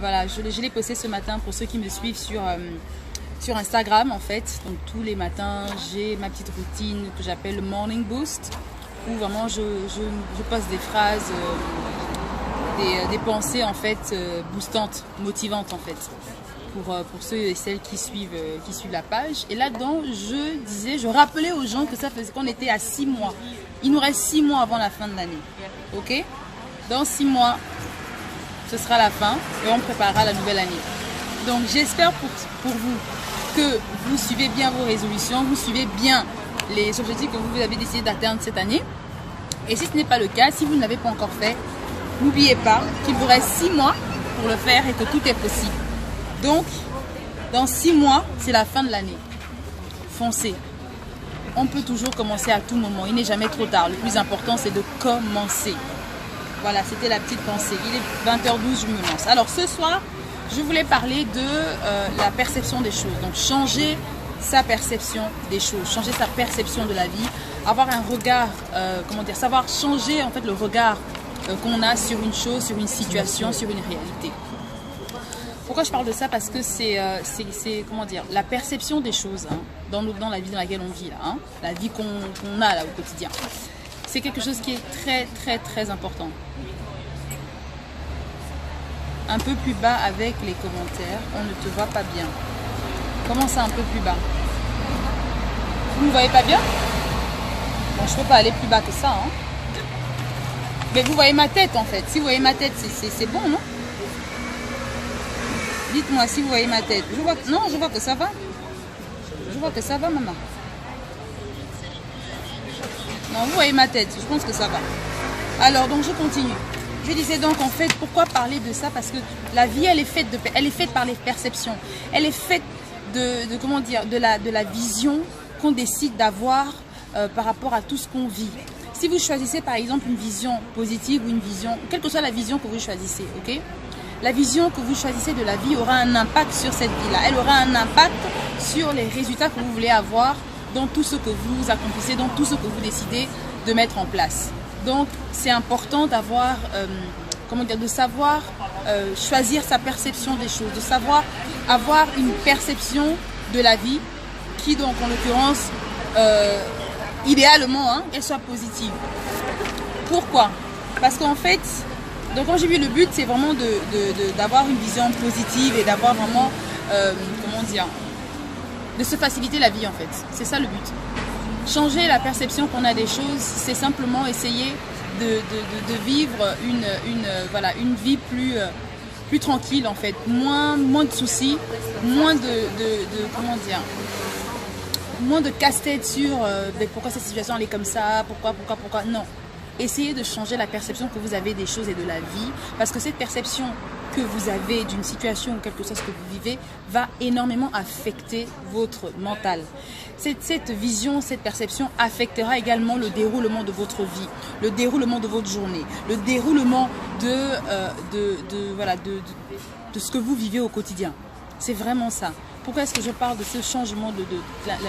voilà, je l'ai posté ce matin pour ceux qui me suivent sur Instagram en fait. Donc tous les matins, j'ai ma petite routine que j'appelle le Morning Boost, où vraiment je poste des phrases, des pensées en fait boostantes, motivantes en fait, pour ceux et celles qui suivent la page. Et là-dedans, je rappelais aux gens que ça faisait qu'on était à 6 mois. Il nous reste 6 mois avant la fin de l'année. Ok? Dans 6 mois, ce sera la fin et on préparera la nouvelle année. Donc j'espère pour vous que vous suivez bien vos résolutions, vous suivez bien les objectifs que vous avez décidé d'atteindre cette année. Et si ce n'est pas le cas, si vous ne l'avez pas encore fait, n'oubliez pas qu'il vous reste 6 mois pour le faire et que tout est possible. Donc, dans 6 mois, c'est la fin de l'année. Foncez. On peut toujours commencer à tout moment. Il n'est jamais trop tard. Le plus important, c'est de commencer. Voilà, c'était la petite pensée. Il est 20h12, je me lance. Alors, ce soir, je voulais parler de la perception des choses. Donc, changer sa perception des choses, changer sa perception de la vie, avoir un regard, savoir changer en fait le regard qu'on a sur une chose, sur une situation, sur une réalité. Pourquoi je parle de ça? Parce que c'est la perception des choses hein, dans la vie dans laquelle on vit là, hein, la vie qu'on a là au quotidien. C'est quelque chose qui est très très très important. Un peu plus bas avec les commentaires, on ne te voit pas bien. Comment ça un peu plus bas? Vous ne me voyez pas bien? Bon, je ne peux pas aller plus bas que ça. Hein. Mais vous voyez ma tête en fait. Si vous voyez ma tête, c'est bon, non? Dites-moi si vous voyez ma tête. Non, je vois que ça va. Je vois que ça va, maman. Non, vous voyez ma tête. Je pense que ça va. Alors, donc, je continue. Je disais donc, en fait, pourquoi parler de ça? Parce que la vie, elle est faite par les perceptions. Elle est faite de la vision qu'on décide d'avoir par rapport à tout ce qu'on vit. Si vous choisissez, par exemple, une vision positive ou une vision, quelle que soit la vision que vous choisissez, ok? La vision que vous choisissez de la vie aura un impact sur cette vie-là. Elle aura un impact sur les résultats que vous voulez avoir dans tout ce que vous accomplissez, dans tout ce que vous décidez de mettre en place. Donc, c'est important d'avoir, de savoir choisir sa perception des choses, de savoir avoir une perception de la vie qui, donc, en l'occurrence, idéalement, hein, elle soit positive. Pourquoi? Parce qu'en fait, donc quand j'ai vu le but, c'est vraiment d'avoir une vision positive et d'avoir vraiment, de se faciliter la vie en fait. C'est ça le but. Changer la perception qu'on a des choses, c'est simplement essayer de vivre une vie plus tranquille en fait. Moins de soucis, moins moins de casse-tête sur pourquoi cette situation elle est comme ça, pourquoi. Non. Essayez de changer la perception que vous avez des choses et de la vie, parce que cette perception que vous avez d'une situation ou quelque chose que vous vivez va énormément affecter votre mental. Cette vision, cette perception affectera également le déroulement de votre vie, le déroulement de votre journée, le déroulement de ce que vous vivez au quotidien. C'est vraiment ça. Pourquoi est-ce que je parle de ce changement, de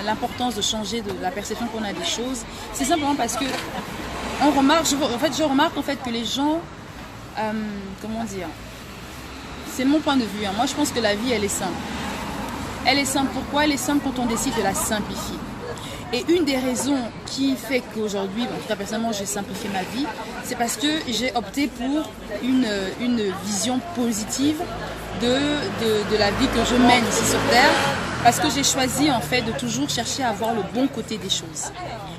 l'importance de changer de la perception qu'on a des choses? C'est simplement parce que je remarque en fait que les gens, c'est mon point de vue. Hein. Moi, je pense que la vie, elle est simple. Elle est simple. Pourquoi? Elle est simple quand on décide de la simplifier. Et une des raisons qui fait qu'aujourd'hui, en tout cas personnellement, j'ai simplifié ma vie, c'est parce que j'ai opté pour une vision positive de la vie que je mène ici sur Terre, parce que j'ai choisi en fait de toujours chercher à voir le bon côté des choses.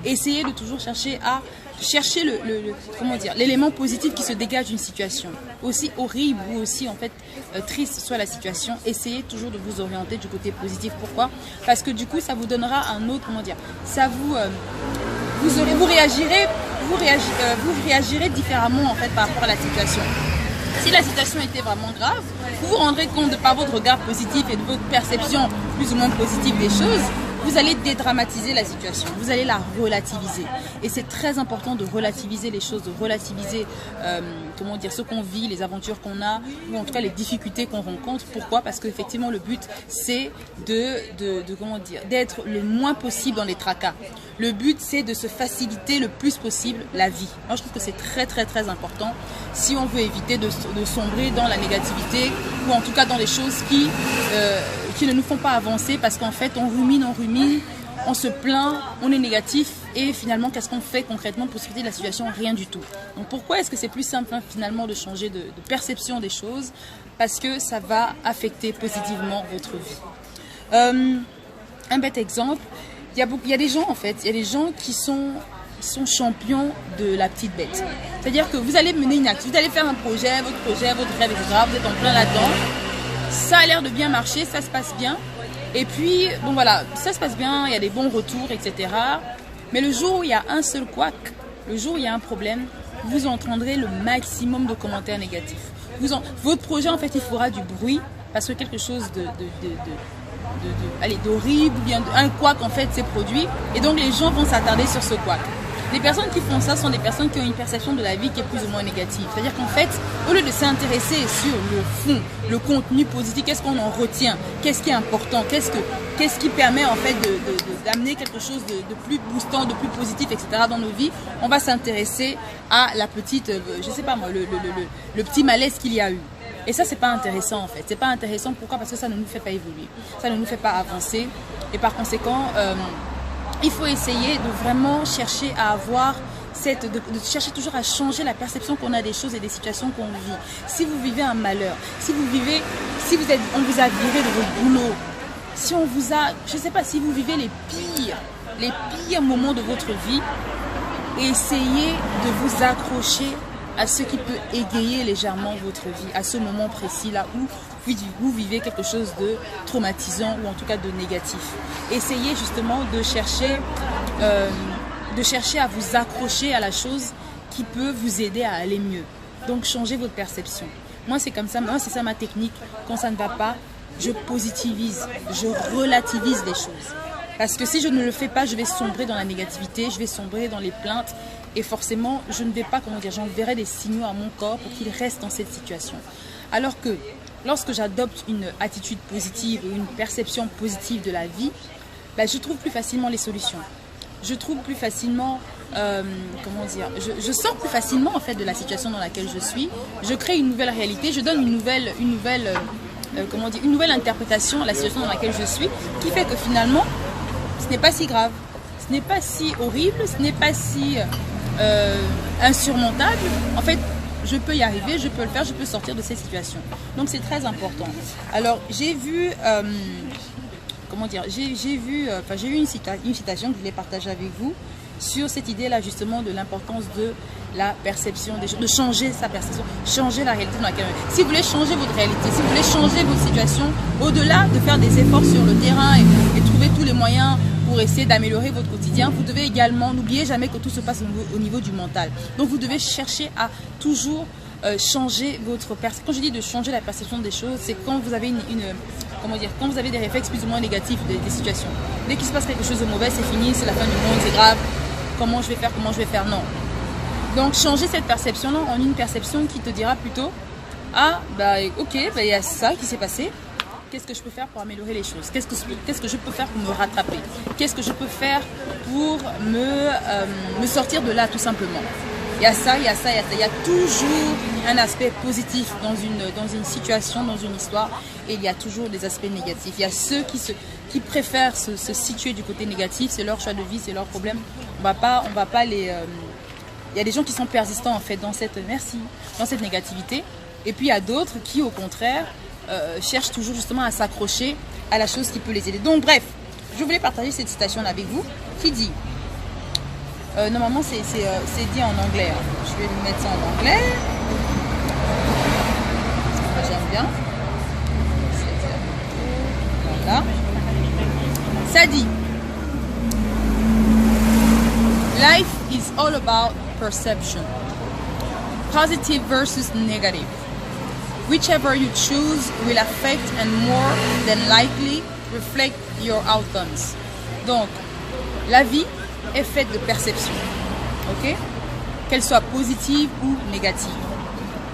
Essayer de toujours chercher l'élément positif qui se dégage d'une situation. Aussi horrible ou aussi en fait triste soit la situation, essayez toujours de vous orienter du côté positif. Pourquoi? Parce que du coup, ça vous donnera un autre, vous réagirez différemment en fait par rapport à la situation. Si la situation était vraiment grave, vous vous rendrez compte de par votre regard positif et de votre perception plus ou moins positive des choses, vous allez dédramatiser la situation, vous allez la relativiser. Et c'est très important de relativiser les choses, de relativiser comment dire, ce qu'on vit, les aventures qu'on a, ou en tout cas les difficultés qu'on rencontre. Pourquoi? Parce qu'effectivement le but c'est comment dire, d'être le moins possible dans les tracas. Le but c'est de se faciliter le plus possible la vie. Moi je trouve que c'est très très très important si on veut éviter de sombrer dans la négativité ou en tout cas dans les choses qui ne nous font pas avancer, parce qu'en fait on rumine, on se plaint, on est négatif et finalement qu'est-ce qu'on fait concrètement pour sortir de la situation? Rien du tout. Donc pourquoi est-ce que c'est plus simple finalement de changer de perception des choses? Parce que ça va affecter positivement votre vie. Un bête exemple, il y a des gens en fait, il y a des gens qui sont champions de la petite bête. C'est-à-dire que vous allez mener une activité, vous allez faire un projet, votre rêve, etc. Vous êtes en plein là-dedans. Ça a l'air de bien marcher, ça se passe bien. Et puis, bon voilà, ça se passe bien, il y a des bons retours, etc. Mais le jour où il y a un seul couac, le jour où il y a un problème, vous entendrez le maximum de commentaires négatifs. Votre projet, en fait, il fera du bruit parce que quelque chose d'horrible, ou bien un couac, en fait, s'est produit. Et donc, les gens vont s'attarder sur ce couac. Les personnes qui font ça sont des personnes qui ont une perception de la vie qui est plus ou moins négative. C'est-à-dire qu'en fait, au lieu de s'intéresser sur le fond, le contenu positif, qu'est-ce qu'on en retient, qu'est-ce qui est important, qu'est-ce qui permet en fait d'amener quelque chose de plus boostant, de plus positif, etc. dans nos vies, on va s'intéresser à la petite, je sais pas moi, le petit malaise qu'il y a eu. Et ça, c'est pas intéressant en fait. C'est pas intéressant, pourquoi? Parce que ça ne nous fait pas évoluer, ça ne nous fait pas avancer. Et par conséquent, il faut essayer de vraiment chercher à avoir de chercher toujours à changer la perception qu'on a des choses et des situations qu'on vit. Si vous vivez un malheur, on vous a viré de votre boulot, si on vous a, je sais pas, si vous vivez les pires moments de votre vie, essayez de vous accrocher à ce qui peut égayer légèrement votre vie, à ce moment précis là où vous vivez quelque chose de traumatisant ou en tout cas de négatif. Essayez justement de chercher à vous accrocher à la chose qui peut vous aider à aller mieux. Donc changez votre perception. Moi c'est comme ça, c'est ça ma technique. Quand ça ne va pas, je positivise, je relativise les choses. Parce que si je ne le fais pas, je vais sombrer dans la négativité, je vais sombrer dans les plaintes et forcément je ne vais pas, j'enverrai des signaux à mon corps pour qu'il reste dans cette situation. Alors que lorsque j'adopte une attitude positive ou une perception positive de la vie, je trouve plus facilement les solutions. Je trouve plus facilement, je sors plus facilement en fait de la situation dans laquelle je suis. Je crée une nouvelle réalité, je donne une nouvelle interprétation à la situation dans laquelle je suis, qui fait que finalement, ce n'est pas si grave, ce n'est pas si horrible, ce n'est pas si insurmontable. En fait, je peux y arriver, je peux le faire, je peux sortir de cette situation. Donc c'est très important. Alors j'ai vu, j'ai vu une citation que je voulais partager avec vous sur cette idée-là justement de l'importance de la perception des choses, de changer sa perception, changer la réalité dans laquelle on est. Si vous voulez changer votre réalité, si vous voulez changer votre situation, au-delà de faire des efforts sur le terrain et trouver tous les moyens pour essayer d'améliorer votre quotidien, vous devez également, n'oubliez jamais que tout se passe au niveau du mental. Donc vous devez chercher à toujours changer votre perception. Quand je dis de changer la perception des choses, c'est quand vous avez quand vous avez des réflexes plus ou moins négatifs des situations. Dès qu'il se passe quelque chose de mauvais, c'est fini, c'est la fin du monde, c'est grave. Comment je vais faire, non. Donc changer cette perception-là en une perception qui te dira plutôt ok, il y a ça qui s'est passé. Qu'est-ce que je peux faire pour améliorer les choses? Qu'est-ce que je peux faire pour me rattraper? Qu'est-ce que je peux faire pour me sortir de là tout simplement? Il y a ça. Il y a toujours un aspect positif dans une situation, dans une histoire, et il y a toujours des aspects négatifs. Il y a ceux qui préfèrent se situer du côté négatif, c'est leur choix de vie, c'est leur problème. On va pas les... Il y a des gens qui sont persistants en fait dans cette négativité, et puis il y a d'autres qui au contraire cherchent toujours justement à s'accrocher à la chose qui peut les aider. Donc bref, je voulais partager cette citation avec vous qui dit... normalement c'est dit en anglais, je vais mettre ça en anglais, j'aime bien, voilà, ça dit: life is all about perception, positive versus negative, whichever you choose will affect and more than likely reflect your outcomes. Donc, la vie est faite de perceptions, ok? Qu'elle soit positive ou négative.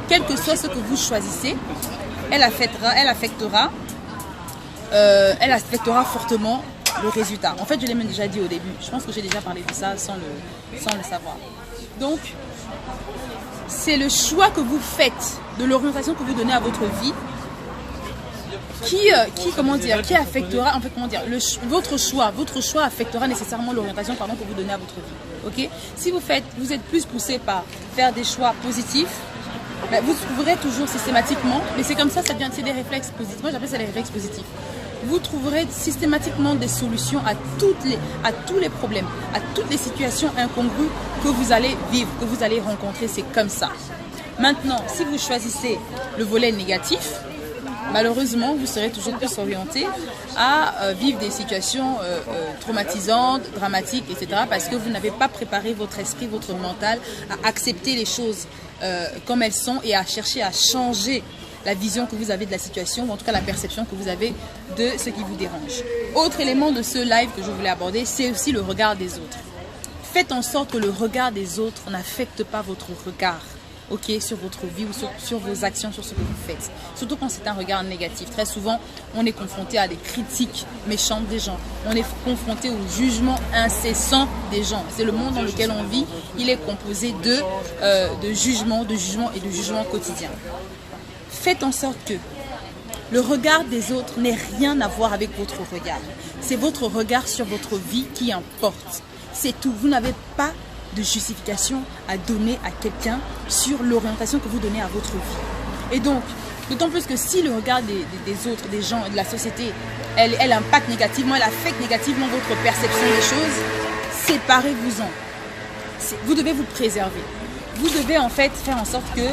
Quel que soit ce que vous choisissez, elle affectera fortement le résultat. En fait, je l'ai même déjà dit au début. Je pense que j'ai déjà parlé de ça sans le savoir. Donc, c'est le choix que vous faites de l'orientation que vous donnez à votre vie qui affectera, en fait, votre choix affectera nécessairement l'orientation que vous donnez à votre vie. Ok? Si vous êtes plus poussé par faire des choix positifs, ben, vous trouverez toujours systématiquement, mais c'est comme ça, c'est des réflexes positifs. Moi, j'appelle ça les réflexes positifs. Vous trouverez systématiquement des solutions à tous les problèmes, à toutes les situations incongrues que vous allez vivre, que vous allez rencontrer. C'est comme ça. Maintenant, si vous choisissez le volet négatif, malheureusement, vous serez toujours plus orienté à vivre des situations traumatisantes, dramatiques, etc. parce que vous n'avez pas préparé votre esprit, votre mental à accepter les choses comme elles sont et à chercher à changer la vision que vous avez de la situation ou en tout cas la perception que vous avez de ce qui vous dérange. Autre élément de ce live que je voulais aborder, c'est aussi le regard des autres. Faites en sorte que le regard des autres n'affecte pas votre regard. Ok, sur votre vie ou sur vos actions, sur ce que vous faites. Surtout quand c'est un regard négatif. Très souvent, on est confronté à des critiques méchantes des gens. On est confronté au jugement incessant des gens. C'est le monde dans lequel on vit. Il est composé de jugements et de jugements quotidiens. Faites en sorte que le regard des autres n'ait rien à voir avec votre regard. C'est votre regard sur votre vie qui importe. C'est tout. Vous n'avez pas de justification à donner à quelqu'un sur l'orientation que vous donnez à votre vie. Et donc, d'autant plus que si le regard des autres, des gens, de la société, elle impacte négativement, elle affecte négativement votre perception des choses, séparez-vous-en. Vous devez vous préserver. Vous devez en fait faire en sorte que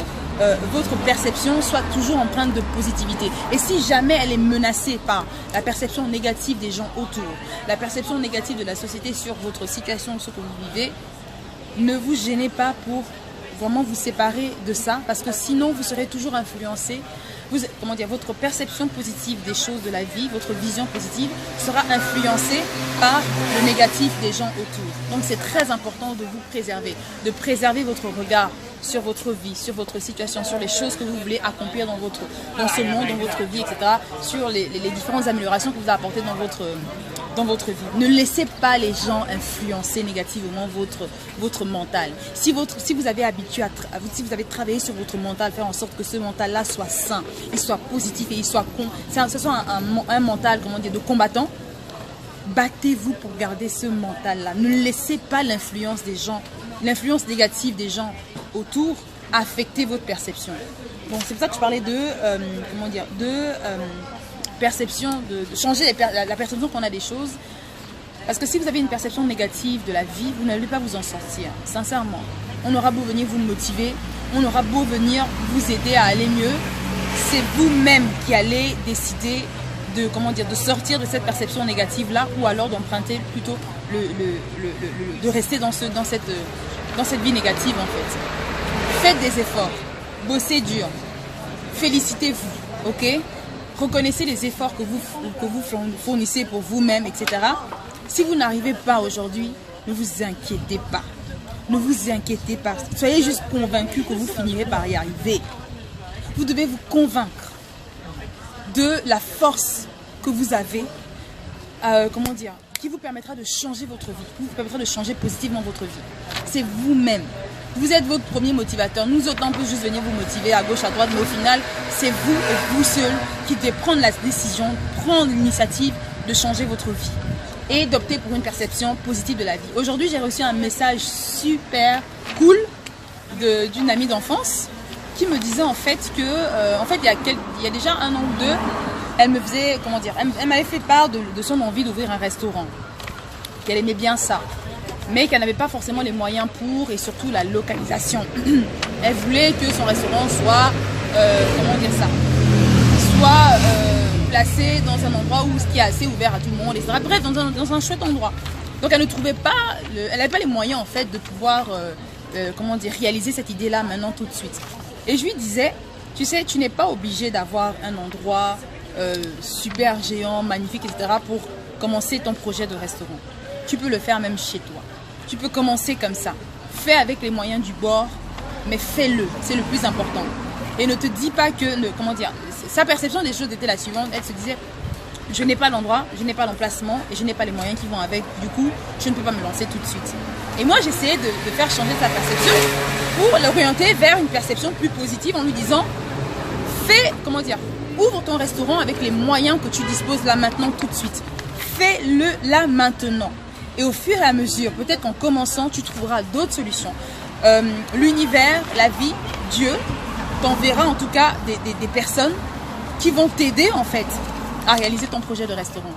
votre perception soit toujours empreinte de positivité. Et si jamais elle est menacée par la perception négative des gens autour, la perception négative de la société sur votre situation, sur ce que vous vivez, ne vous gênez pas pour vraiment vous séparer de ça, parce que sinon vous serez toujours influencé. Votre perception positive des choses de la vie, votre vision positive sera influencée par le négatif des gens autour. Donc c'est très important de vous préserver, de préserver votre regard sur votre vie, sur votre situation, sur les choses que vous voulez accomplir dans ce monde, dans votre vie, etc. Sur les différentes améliorations que vous apportez dans votre vie. Ne laissez pas les gens influencer négativement votre mental. Si vous avez travaillé sur votre mental, faire en sorte que ce mental-là soit sain, il soit positif et il soit ce soit un mental, de combattant, battez-vous pour garder ce mental-là. Ne laissez pas l'influence des gens, l'influence négative des gens autour affecter votre perception. Bon, c'est pour ça que je parlais de perception, de changer la perception qu'on a des choses. Parce que si vous avez une perception négative de la vie, vous n'allez pas vous en sortir, sincèrement. On aura beau venir vous motiver, on aura beau venir vous aider à aller mieux, c'est vous-même qui allez décider de sortir de cette perception négative-là, ou alors d'emprunter plutôt de rester dans cette vie négative en fait. Faites des efforts, bossez dur, félicitez-vous, ok? Reconnaissez les efforts que vous fournissez pour vous-même, etc. Si vous n'arrivez pas aujourd'hui, ne vous inquiétez pas. Ne vous inquiétez pas. Soyez juste convaincus que vous finirez par y arriver. Vous devez vous convaincre de la force que vous avez, qui vous permettra de changer votre vie, qui vous permettra de changer positivement votre vie. C'est vous-même. Vous êtes votre premier motivateur. Nous autres, on peut juste venir vous motiver à gauche, à droite, mais au final, c'est vous et vous seul qui devez prendre la décision, prendre l'initiative de changer votre vie et d'opter pour une perception positive de la vie. Aujourd'hui, j'ai reçu un message super cool d'une amie d'enfance qui me disait en fait que, il y a déjà un an ou deux, elle me faisait, elle m'avait fait part de son envie d'ouvrir un restaurant, qu'elle aimait bien ça, mais qu'elle n'avait pas forcément les moyens pour, et surtout la localisation. Elle voulait que son restaurant soit, placé dans un endroit qui est assez ouvert à tout le monde, etc. Bref, dans un chouette endroit. Donc elle ne trouvait pas, elle n'avait pas les moyens en fait de pouvoir, réaliser cette idée-là maintenant tout de suite. Et je lui disais, tu sais, tu n'es pas obligé d'avoir un endroit super géant, magnifique, etc. pour commencer ton projet de restaurant. Tu peux le faire même chez toi. Tu peux commencer comme ça. Fais avec les moyens du bord, mais fais-le. C'est le plus important. Et ne te dis pas que, sa perception des choses était la suivante. Elle se disait, je n'ai pas l'endroit, je n'ai pas l'emplacement et je n'ai pas les moyens qui vont avec. Du coup, je ne peux pas me lancer tout de suite. Et moi, j'essayais de faire changer sa perception pour l'orienter vers une perception plus positive en lui disant, ouvre ton restaurant avec les moyens que tu disposes là maintenant tout de suite. Fais-le là maintenant. Et au fur et à mesure, peut-être qu'en commençant, tu trouveras d'autres solutions. L'univers, la vie, Dieu t'enverra en tout cas des personnes qui vont t'aider en fait à réaliser ton projet de restaurant.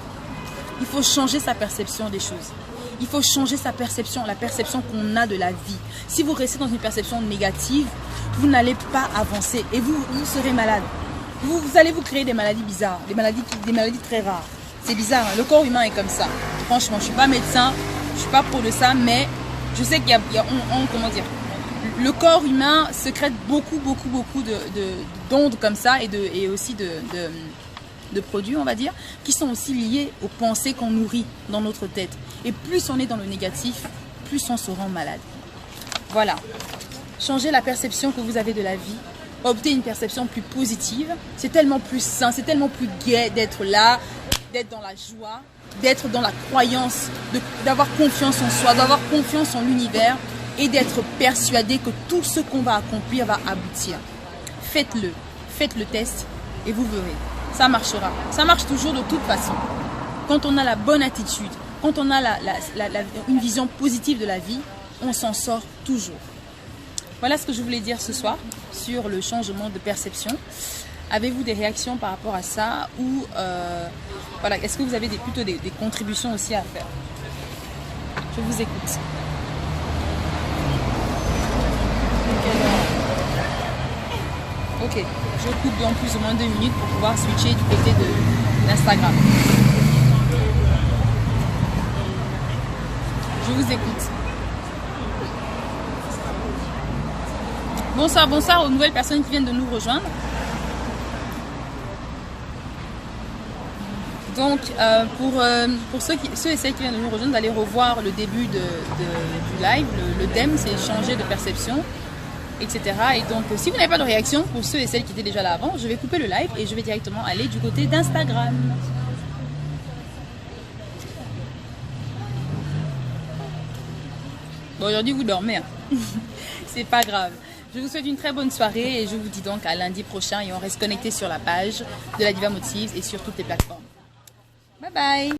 Il faut changer sa perception des choses. Il faut changer sa perception, la perception qu'on a de la vie. Si vous restez dans une perception négative, vous n'allez pas avancer et vous serez malade. Vous allez vous créer des maladies bizarres, des maladies très rares. C'est bizarre, hein? Le corps humain est comme ça. Franchement, je ne suis pas médecin, je ne suis pas pro de ça, mais je sais qu'il y a le corps humain sécrète beaucoup d'ondes comme ça et aussi de produits, on va dire, qui sont aussi liés aux pensées qu'on nourrit dans notre tête. Et plus on est dans le négatif, plus on se rend malade. Voilà. Changez la perception que vous avez de la vie. Optez une perception plus positive. C'est tellement plus sain, c'est tellement plus gai d'être là, d'être dans la joie, d'être dans la croyance, d'avoir confiance en soi, d'avoir confiance en l'univers et d'être persuadé que tout ce qu'on va accomplir va aboutir. Faites-le. Faites le test et vous verrez. Ça marchera. Ça marche toujours de toute façon. Quand on a la bonne attitude, quand on a une vision positive de la vie, on s'en sort toujours. Voilà ce que je voulais dire ce soir sur le changement de perception. Avez-vous des réactions par rapport à ça ou voilà, est-ce que vous avez plutôt des contributions aussi à faire? Je vous écoute. Ok, je coupe dans plus ou moins 2 minutes pour pouvoir switcher du côté de l'Instagram. Je vous écoute. Bonsoir, bonsoir aux nouvelles personnes qui viennent de nous rejoindre. Donc, pour ceux et celles qui viennent de nous rejoindre, d'aller revoir le début du live. Le thème, c'est changer de perception, etc. Et donc, si vous n'avez pas de réaction, pour ceux et celles qui étaient déjà là avant, je vais couper le live et je vais directement aller du côté d'Instagram. Bon, aujourd'hui, vous dormez. Hein. C'est pas grave. Je vous souhaite une très bonne soirée et je vous dis donc à lundi prochain et on reste connecté sur la page de la Diva Motives et sur toutes les plateformes. Bye bye.